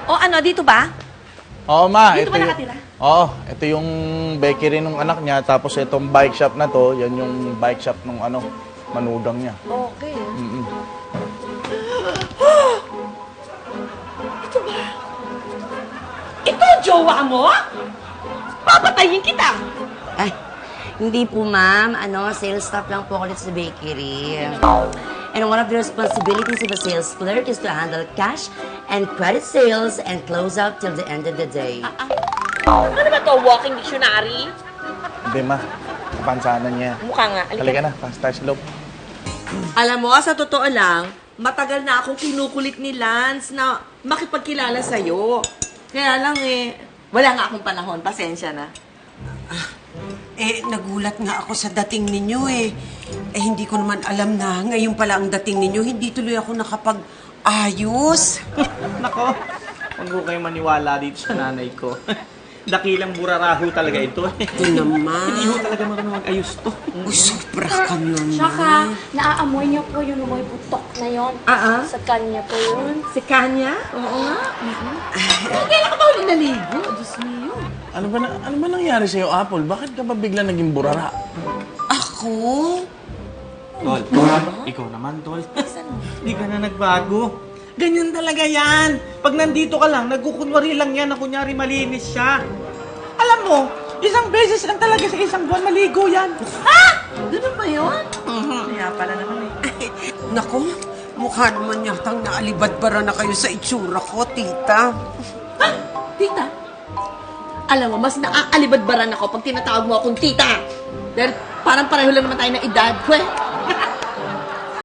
O ano, dito ba? Oo, ma. Dito ba yung- nakatira? Oo, ito yung bakery ng anak niya. Tapos itong bike shop na to, yan yung bike shop ng manudang niya. Okay. Mm-mm. Ito ba? Ito ang jowa mo? Papatayin kita! Ay, hindi po, ma'am. Sales staff lang po ako dito sa bakery. And one of the responsibilities of a sales clerk is to handle cash and credit sales and close out till the end of the day. Ano ba to? Walking dictionary? Hindi, ma. Kapansanan niya. Mukha nga. Halika na, pasok tayo sa loob. Alam mo, sa totoo lang, matagal na akong kinukulit ni Lance na makipagkilala sa'yo. Kaya lang wala nga akong panahon. Pasensya na. Nagulat nga ako sa dating ninyo hindi ko naman alam na ngayon pala ang dating ninyo. Hindi tuloy ako nakapag-ayos. Nako, huwag ko kayo maniwala dito sa nanay ko. Dakilang buraraho talaga ito. Ito naman. Hindi ko talaga marunong mag-ayos to. Uy, sobra ka naman. Tsaka, naaamoy niya po yung amoy putok na yon. Sa kanya po yun. Si Kanya? Oo nga. Kailan ka ba ulit naligo? Diyos niyo. Ano ba nangyari sa'yo, Apple? Bakit ka ba bigla naging burara? Ako? Tol, ikaw naman, Tol. Hindi ka na nagbago. Ganyan talaga yan. Pag nandito ka lang, nagkukunwari lang yan na kunyari malinis siya. Alam mo, isang beses lang talaga sa isang buwan maligo yan. Ganun ba yun? Kaya pala naman Naku, mukha naman yatang naalibadbara na kayo sa itsura ko, tita. Tita? Alam mo, mas naaalibadbaran ako pag tinatawag mo akong tita. Dahil parang pareho lang naman tayo ng edad ko